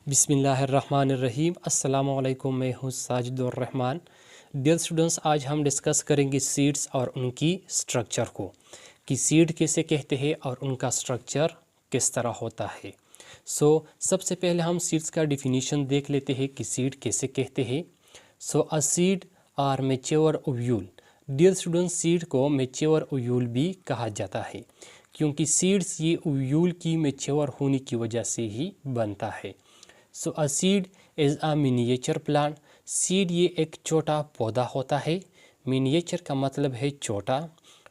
बिस्मिल्लाहिर्रहमानिर्रहीम। अस्सलाम वालेकुम, मैं हूँ साजिदुर रहमान। डियर स्टूडेंट्स, आज हम डिस्कस करेंगे सीड्स और उनकी स्ट्रक्चर को, कि सीड किसे कहते हैं और उनका स्ट्रक्चर किस तरह होता है। सबसे पहले हम सीड्स का डिफिनीशन देख लेते हैं कि सीड किसे कहते हैं। A seed are mature ovule. Dear students, seed को मैच्योर ओव्यूल भी कहा जाता है, क्योंकि सीड्स ये ओव्यूल की मैच्योर होने की वजह से ही बनता है। A seed is a miniature plant. Seed ये एक छोटा पौधा होता है। मिनिएचर का मतलब है छोटा।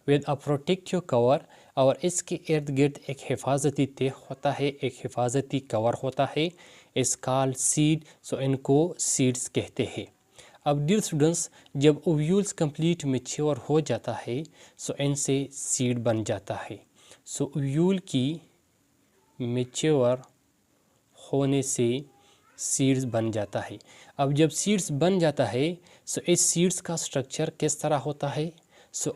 विद अ प्रोटेक्टिव कवर, और इसके इर्द गिर्द एक हिफाजती तह होता है, एक हिफाजती कवर होता है। इस कॉल सीड, इनको सीड्स कहते हैं। अब डियर स्टूडेंट्स, जब ओव्यूल्स कंप्लीट मैच्योर हो जाता है इनसे सीड बन जाता है। ओव्यूल की मैच्योर होने से सीड्स बन जाता है। अब जब सीड्स बन जाता है इस सीड्स का स्ट्रक्चर किस तरह होता है।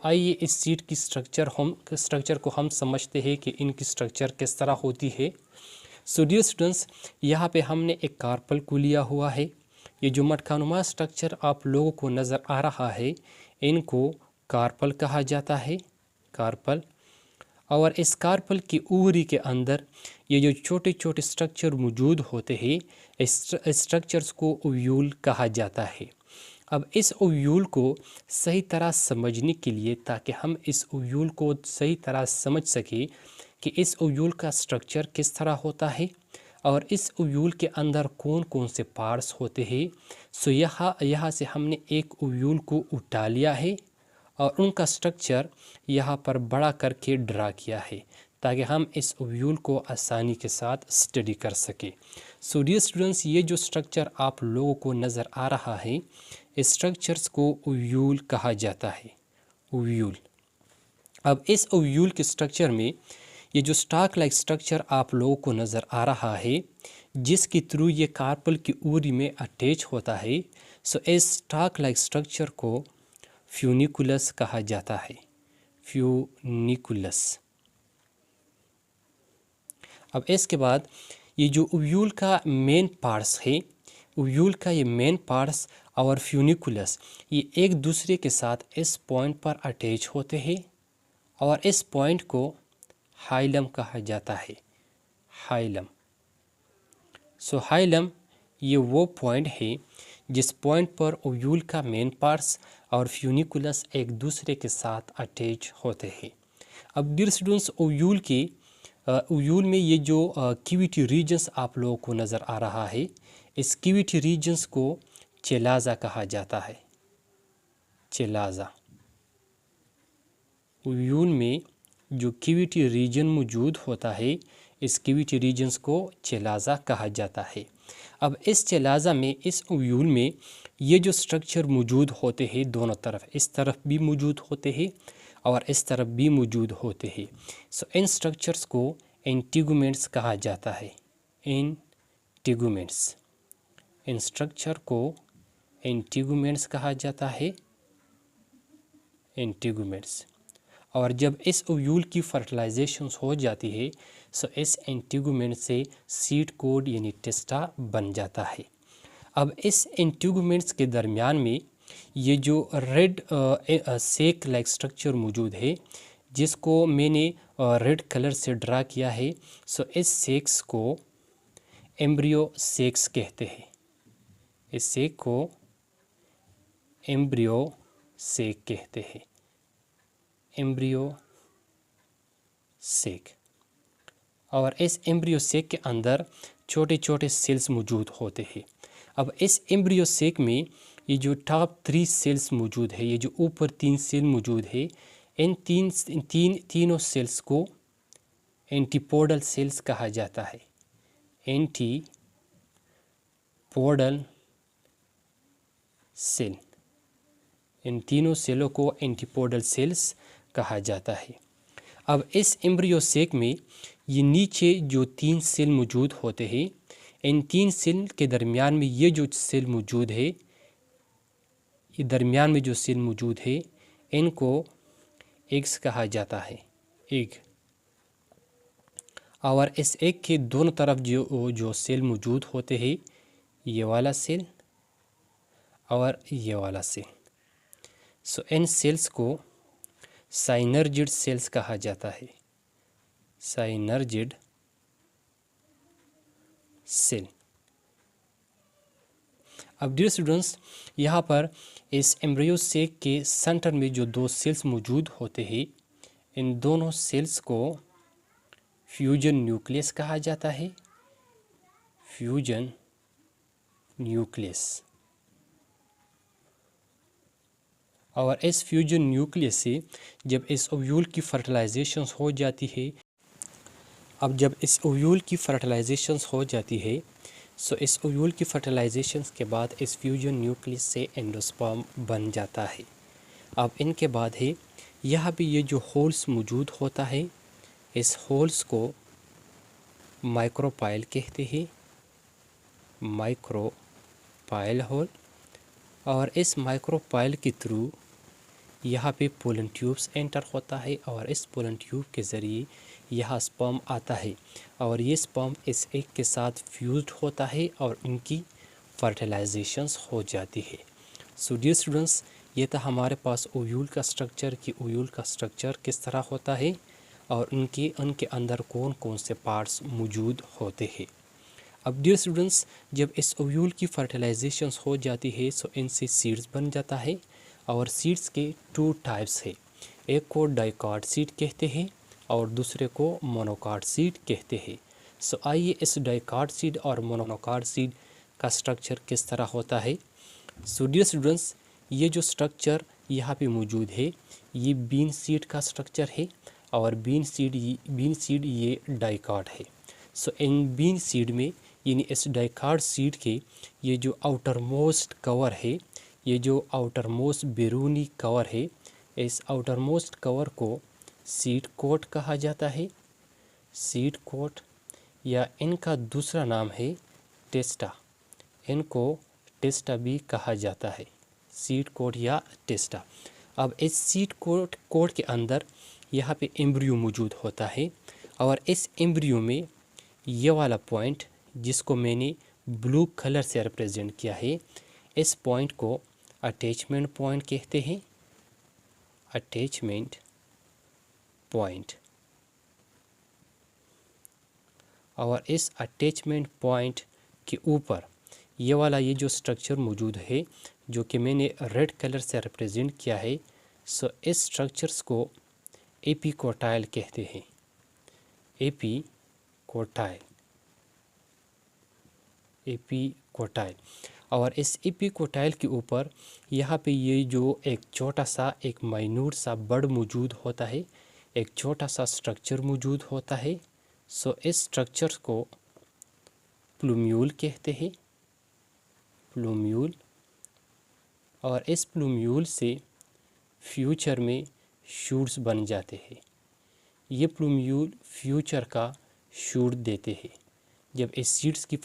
आइए इस सीड की स्ट्रक्चर को हम समझते हैं कि इनकी स्ट्रक्चर किस तरह होती है। डियर स्टूडेंट्स, यहाँ पे हमने एक कार्पल को लिया हुआ है। ये जो मटकानुमा स्ट्रक्चर आप लोगों को नज़र आ रहा है, इनको कार्पल कहा जाता है, कार्पल। और इस कार्पल की ऊहरी के अंदर ये जो छोटे छोटे स्ट्रक्चर मौजूद होते हैं, इस स्ट्रक्चर्स को ओव्यूल कहा जाता है। अब इस ओव्यूल को सही तरह समझने के लिए, ताकि हम इस ओव्यूल को सही तरह समझ सकें कि इस ओव्यूल का स्ट्रक्चर किस तरह होता है और इस ओव्यूल के अंदर कौन कौन से पार्ट्स होते हैं, यहाँ से हमने एक ओव्यूल को उठा लिया है और उनका स्ट्रक्चर यहाँ पर बड़ा करके ड्रा किया है, ताकि हम इस ओव्यूल को आसानी के साथ स्टडी कर सकें। डियर स्टूडेंट्स, ये जो स्ट्रक्चर आप लोगों को नज़र आ रहा है, इस स्ट्रक्चर्स को ओव्यूल कहा जाता है, ओव्यूल। अब इस ओव्यूल के स्ट्रक्चर में ये जो स्टॉक लाइक स्ट्रक्चर आप लोगों को नज़र आ रहा है, जिसके थ्रू ये कार्पल की ऊरी में अटैच होता है, इस स्टॉक लाइक स्ट्रक्चर को फ्यूनिकुलस कहा जाता है, फ्यूनिकुलस। अब इसके बाद ये जो ओव्यूल का मेन पार्ट्स है, ओव्यूल का ये मेन पार्ट्स और फ्यूनिकुलस, ये एक दूसरे के साथ इस पॉइंट पर अटैच होते हैं और इस पॉइंट को हाइलम कहा जाता है, हाइलम। हाइलम ये वो पॉइंट है जिस पॉइंट पर ओव्यूल का मेन पार्ट्स और फ्यूनिकुलस एक दूसरे के साथ अटैच होते हैं। अब डियर स्टूडेंट्स, ओव्यूल में ये जो क्यूविटी रीजन्स आप लोगों को नज़र आ रहा है, इस क्यूविटी रीजन्स को चेलाज़ा कहा जाता है, चेलाज़ा। ओव्यूल में जो क्यूविटी रीजन मौजूद होता है, इस क्यूविटी रीजन्स को चेलाज़ा कहा जाता है। अब इस चेलाज़ा में, इस ओव्यूल में ये जो स्ट्रक्चर मौजूद होते हैं दोनों तरफ, इस तरफ भी मौजूद होते हैं और इस तरफ भी मौजूद होते हैं। इन स्ट्रक्चर्स को इंटीगुमेंट्स कहा जाता है, इंटीगुमेंट्स। इन स्ट्रक्चर को इंटीगुमेंट्स कहा जाता है, इंटीगुमेंट्स। और जब इस ओव्यूल की फर्टिलाइजेशन हो जाती है, इस इंटीगुमेंट से सीड कोड यानी टेस्टा बन जाता है। अब इस इंटीगुमेंट्स के दरमियान में ये जो रेड सेक लाइक स्ट्रक्चर मौजूद है, जिसको मैंने रेड कलर से ड्रा किया है, इस सेक्स को एम्ब्रियो सेक्स कहते हैं, इस सेक को एम्ब्रियो सेक कहते हैं, एम्ब्रियो सेक। और इस एम्ब्रियो सेक के अंदर छोटे छोटे सेल्स मौजूद होते हैं। अब इस एम्ब्रियो सेक में ये जो टॉप 3 सेल्स मौजूद है, ये जो ऊपर 3 सेल मौजूद है, इन तीनों सेल्स को एंटीपोडल सेल्स कहा जाता है, एंटीपोडल सेल। इन तीनों सेलों को एंटीपोडल सेल्स कहा जाता है। अब इस एम्ब्रियो सेक में ये नीचे जो 3 सेल मौजूद होते हैं, इन 3 सेल के दरमियान में ये जो सेल मौजूद है, ये दरमियान में जो सेल मौजूद है, इनको एग्स कहा जाता है, एग। और इस एग के दोनों तरफ जो सेल मौजूद होते हैं, ये वाला सेल और ये वाला सेल। सो इन सेल्स को साइनर्जिड सेल्स कहा जाता है, साइनर्जिड सेल। अब डियर स्टूडेंट्स, यहाँ पर इस एम्ब्रियो सेक के सेंटर में जो दो सेल्स मौजूद होते हैं, इन दोनों सेल्स को फ्यूजन न्यूक्लियस कहा जाता है, फ्यूजन न्यूक्लियस। और इस फ्यूजन न्यूक्लियस से जब इस ओव्यूल की फर्टिलाइजेशन हो जाती है, अब जब इस ओव्यूल की फर्टिलाइजेशन हो जाती है, सो इस ओव्यूल की फर्टिलाइजेशन के बाद इस फ्यूजन न्यूक्लियस से एंडोस्पर्म बन जाता है। अब इनके बाद है यहाँ भी ये जो होल्स मौजूद होता है, इस होल्स को माइक्रोपाइल कहते हैं, माइक्रोपाइल होल। और इस माइक्रोपाइल के थ्रू यहाँ पे पोलन ट्यूब्स एंटर होता है और इस पोलन ट्यूब के ज़रिए यहाँ स्पर्म आता है और ये स्पर्म इस एग के साथ फ्यूज्ड होता है और इनकी फर्टिलाइजेशंस हो जाती है। सो डियर स्टूडेंट्स, ये था हमारे पास ओव्यूल का स्ट्रक्चर कि ओव्यूल का स्ट्रक्चर किस तरह होता है और उनके अंदर कौन कौन से पार्ट्स मौजूद होते हैं। अब डियर स्टूडेंट्स, जब इस ओव्यूल की फर्टिलाइजेशन हो जाती है, सो इनसे सीड्स बन जाता है और सीड्स के टू टाइप्स है, एक को डाइकॉट सीड कहते हैं और दूसरे को मोनोकॉट सीड कहते हैं। सो आइए इस डाइकॉट सीड और मोनोकॉट सीड का स्ट्रक्चर किस तरह होता है। सो डियर स्टूडेंट्स, ये जो स्ट्रक्चर यहाँ पे मौजूद है, ये बीन सीड का स्ट्रक्चर है और बीन सीड ये डाइकॉट है। सो इन बीन सीड में, यानी इस डाइकॉट सीड के ये जो आउटर मोस्ट कवर है, ये जो आउटर मोस्ट बैरूनी कवर है, इस आउटर मोस्ट कवर को सीड कोट कहा जाता है, सीड कोट, या इनका दूसरा नाम है टेस्टा, इनको टेस्टा भी कहा जाता है, सीड कोट या टेस्टा। अब इस सीड कोट के अंदर यहाँ पे एम्ब्रियो मौजूद होता है और इस एम्ब्रियो में ये वाला पॉइंट जिसको मैंने ब्लू कलर से रिप्रेजेंट किया है, इस पॉइंट को अटैचमेंट पॉइंट कहते हैं, अटैचमेंट पॉइंट। और इस अटैचमेंट पॉइंट के ऊपर ये वाला ये जो स्ट्रक्चर मौजूद है जो कि मैंने रेड कलर से रिप्रेजेंट किया है, सो इस स्ट्रक्चर्स को एपिकोटाइल कहते हैं, एपिकोटाइल, एपिकोटाइल। और इस एपिकोटाइल के ऊपर यहाँ पे ये जो एक छोटा सा एक माइन्यूट सा बड मौजूद होता है, एक छोटा सा स्ट्रक्चर मौजूद होता है। सो इस स्ट्रक्चर को प्लूम्यूल कहते हैं, प्लूम्यूल। और इस प्लूम्यूल से फ्यूचर में शूट्स बन जाते हैं। ये प्लूम्यूल फ्यूचर का शूट देते हैं। जब इस सीड्स की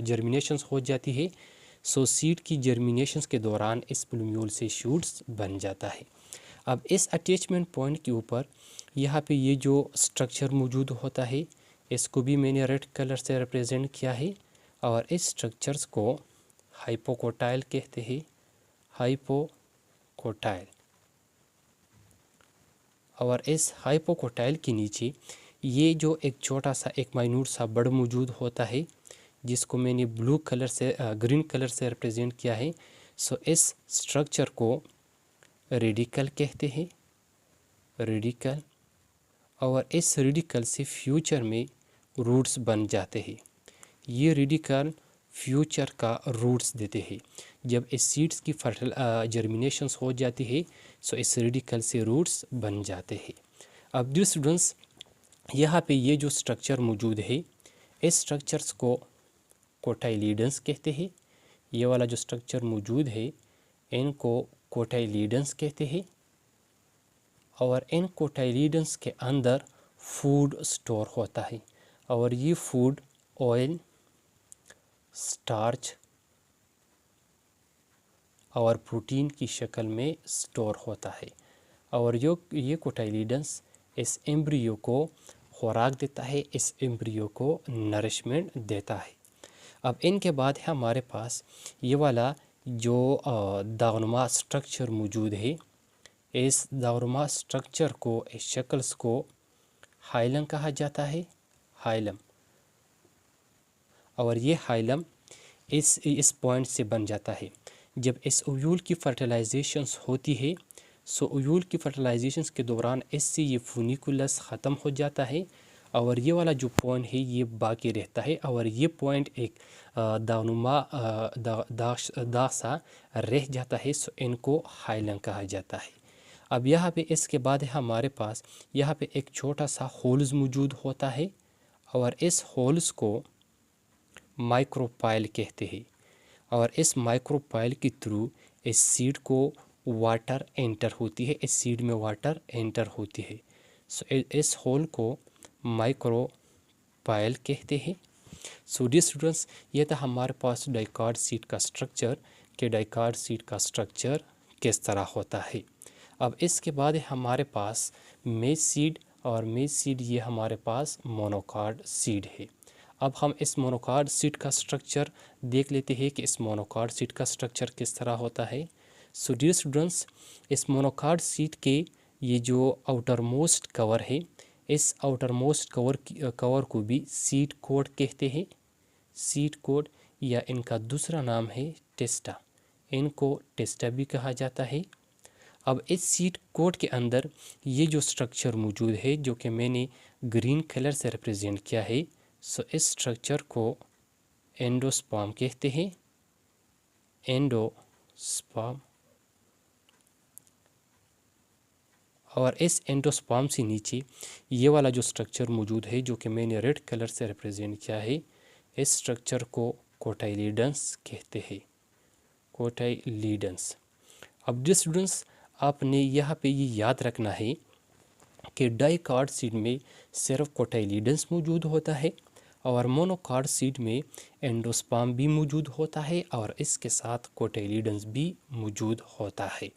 जर्मिनेशंस हो जाती है, सो सीड की जर्मिनेशंस के दौरान इस प्लूम्यूल से शूट्स बन जाता है। अब इस अटैचमेंट पॉइंट के ऊपर यहाँ पे ये जो स्ट्रक्चर मौजूद होता है, इसको भी मैंने रेड कलर से रिप्रेजेंट किया है और इस स्ट्रक्चर्स को हाइपोकोटाइल कहते हैं, हाइपोकोटाइल। और इस हाइपोकोटाइल के नीचे ये जो एक छोटा सा एक माइन्यूट सा बड मौजूद होता है जिसको मैंने ब्लू कलर से ग्रीन कलर से रिप्रेजेंट किया है। सो इस स्ट्रक्चर को रेडिकल कहते हैं, रेडिकल। और इस रेडिकल से फ्यूचर में रूट्स बन जाते हैं। ये रेडिकल फ्यूचर का रूट्स देते हैं। जब इस सीड्स की जर्मिनेशंस हो जाती है, सो इस रेडिकल से रूट्स बन जाते हैं। अब डियर स्टूडेंट्स, यहाँ पे ये जो स्ट्रक्चर मौजूद है, इस स्ट्रक्चर्स को कोटाइलिडन्स कहते हैं। ये वाला जो स्ट्रक्चर मौजूद है, इनको कोटाइलिडन्स कहते हैं। और इन कोटाइलिडन्स के अंदर फूड स्टोर होता है और ये फूड ऑयल, स्टार्च और प्रोटीन की शक्ल में स्टोर होता है। और ये कोटाइलिडन्स इस एम्ब्रियो को खुराक देता है, इस एम्ब्रियो को नरिशमेंट देता है। अब इनके बाद है हमारे पास ये वाला जो दागनुमा स्ट्रक्चर मौजूद है। इस दागनुमा स्ट्रक्चर को, इस शक्ल्स को हाइलम कहा जाता है, हाइलम। और ये हाइलम इस पॉइंट से बन जाता है। जब इस ओव्यूल की फर्टिलाइजेशंस होती है, सो ओव्यूल की फर्टिलाइजेशंस के दौरान इससे ये फूनिकुलस ख़त्म हो जाता है और ये वाला जो पॉइंट है ये बाकी रहता है और ये पॉइंट एक दागनुमा दाग सा रह जाता है। सो इनको हाइलम कहा जाता है। अब यहाँ पे इसके बाद हमारे पास यहाँ पे एक छोटा सा होल्स मौजूद होता है और इस होल्स को माइक्रोपाइल कहते हैं और इस माइक्रोपाइल के थ्रू इस सीड को वाटर एंटर होती है, इस सीड में वाटर एंटर होती है। सो इस होल को माइक्रोपाइल कहते हैं। सो डियर स्टूडेंट्स, ये था हमारे पास डाइकार्ड सीड का स्ट्रक्चर कि डाइकार्ड सीड का स्ट्रक्चर किस तरह होता है। अब इसके बाद हमारे पास मेज सीड और मेज सीड ये हमारे पास मोनोकार्ड सीड है। अब हम इस मोनोकार्ड सीड का स्ट्रक्चर देख लेते हैं कि इस मोनोकार्ड सीड का स्ट्रक्चर किस तरह होता है। सो डियर स्टूडेंट्स, इस मोनोकार्ड सीड के ये जो आउटर मोस्ट कवर है, इस आउटर मोस्ट कवर को भी सीड कोड कहते हैं। सीड कोड या इनका दूसरा नाम है टेस्टा, इनको टेस्टा भी कहा जाता है। अब इस सीड कोड के अंदर ये जो स्ट्रक्चर मौजूद है जो कि मैंने ग्रीन कलर से रिप्रेजेंट किया है, सो इस स्ट्रक्चर को एंडोस्पर्म कहते हैं, एंडोस्पर्म। और इस एंडोस्पर्म से नीचे ये वाला जो स्ट्रक्चर मौजूद है जो कि मैंने रेड कलर से रिप्रेजेंट किया है, इस स्ट्रक्चर को कोटाइलिडन्स कहते हैं, कोटाइलिडन्स। अब डियर स्टूडेंट्स, आपने यहाँ पे ये याद रखना है कि डाइकार्ड सीड में सिर्फ कोटाइलिडन्स मौजूद होता है और मोनोकार्ड सीड में एंडोस्पर्म भी मौजूद होता है और इसके साथ कोटाइलिडन्स भी मौजूद होता है।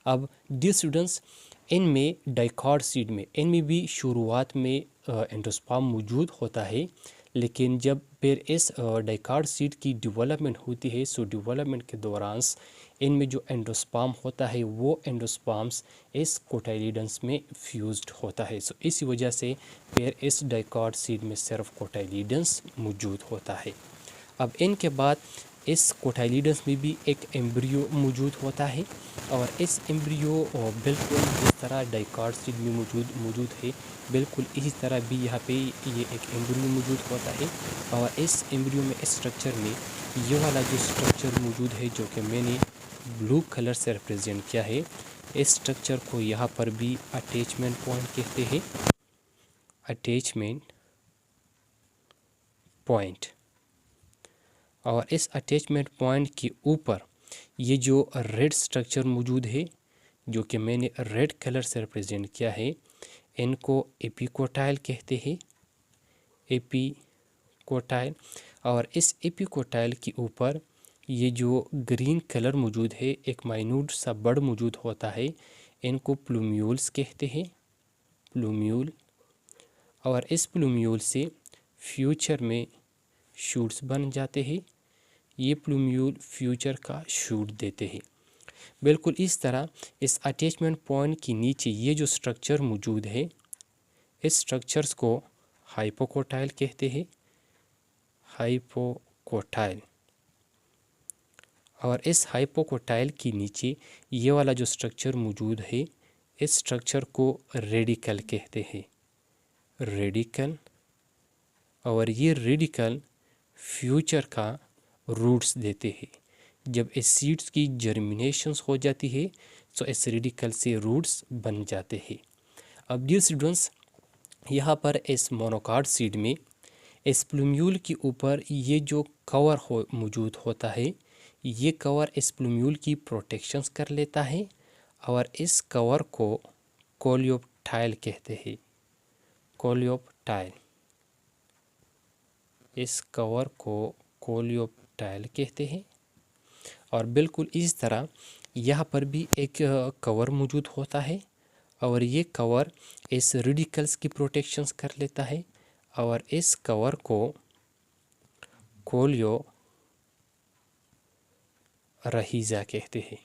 अब डियर स्टूडेंट्स, इनमें डाइकार्ड सीड में इनमें भी शुरुआत में एंडोस्पर्म मौजूद होता है, लेकिन जब फिर इस डाइकार्ड सीड की डेवलपमेंट होती है, सो डेवलपमेंट के दौरान इनमें जो एंडोस्पर्म होता है वो एंडोस्पर्म्स इस कोटाइलिडन्स में फ्यूज्ड होता है। सो इसी वजह से फिर इस डाइकार्ड सीड में सिर्फ कोटाइलिडन्स मौजूद होता है। अब इनके बाद इस कोटाइलिडन्स में भी एक एम्ब्रियो मौजूद होता है और इस एम्ब्रियो बिल्कुल जिस तरह डाइकार्ड सीड में मौजूद है, बिल्कुल इसी तरह भी यहाँ पे ये एक एम्ब्रियो मौजूद होता है और इस एम्ब्रियो में, इस स्ट्रक्चर में ये वाला जो स्ट्रक्चर मौजूद है जो कि मैंने ब्लू कलर से रिप्रेजेंट किया है, इस स्ट्रक्चर को यहाँ पर भी अटैचमेंट पॉइंट कहते हैं, अटैचमेंट पॉइंट। और इस अटैचमेंट पॉइंट के ऊपर ये जो रेड स्ट्रक्चर मौजूद है जो कि मैंने रेड कलर से रिप्रेजेंट किया है, इनको एपिकोटाइल कहते हैं, एपिकोटाइल। और इस एपिकोटाइल के ऊपर ये जो ग्रीन कलर मौजूद है, एक माइन्यूट सा बड मौजूद होता है, इनको प्लूम्यूल्स कहते हैं, प्लूम्यूल। और इस प्लूम्यूल से फ्यूचर में शूट्स बन जाते हैं, ये प्लूम्यूल फ्यूचर का शूट देते हैं। बिल्कुल इस तरह इस अटैचमेंट पॉइंट के नीचे ये जो स्ट्रक्चर मौजूद है, इस स्ट्रक्चर्स को हाइपोकोटाइल कहते हैं, हाइपोकोटाइल। और इस हाइपोकोटाइल के नीचे ये वाला जो स्ट्रक्चर मौजूद है, इस स्ट्रक्चर को रेडिकल कहते हैं, रेडिकल। और ये रेडिकल फ्यूचर का रूट्स देते हैं। जब इस सीड्स की जर्मिनेशंस हो जाती है तो इस रेडिकल से रूट्स बन जाते हैं। अब डियर स्टूडेंट्स, यहाँ पर इस मोनोकार्ड सीड में इस प्लूम्यूल के ऊपर ये जो कवर मौजूद होता है, ये कवर इस प्लूम्यूल की प्रोटेक्शंस कर लेता है और इस कवर को कोलियोप्टाइल कहते हैं, कोलियोप्टाइल। इस कवर को कोलियोप्टाइल कहते हैं। और बिल्कुल इस तरह यहाँ पर भी एक कवर मौजूद होता है और ये कवर इस रेडिकल्स की प्रोटेक्शंस कर लेता है और इस कवर को कोलियो रहीज़ा कहते हैं,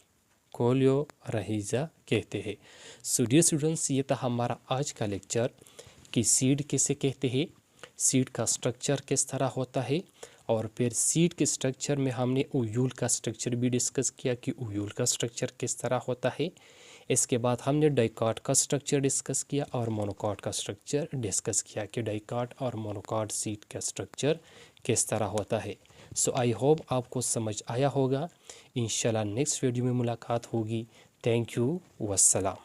कोलियो रहीज़ा कहते हैं। सो डियर स्टूडेंट्स, ये था हमारा आज का लेक्चर कि सीड किसे कहते हैं, सीड का स्ट्रक्चर किस तरह होता है, और फिर सीड के स्ट्रक्चर में हमने ओव्यूल का स्ट्रक्चर भी डिस्कस किया कि ओव्यूल का स्ट्रक्चर किस तरह होता है। इसके बाद हमने डाइकॉट का स्ट्रक्चर डिस्कस किया और मोनोकॉट का स्ट्रक्चर डिस्कस किया कि डाइकॉट और मोनोकॉट सीड का स्ट्रक्चर किस तरह होता है। सो आई होप आपको समझ आया होगा। इंशाल्लाह नेक्स्ट वीडियो में मुलाकात होगी। Thank you, वस्सलाम।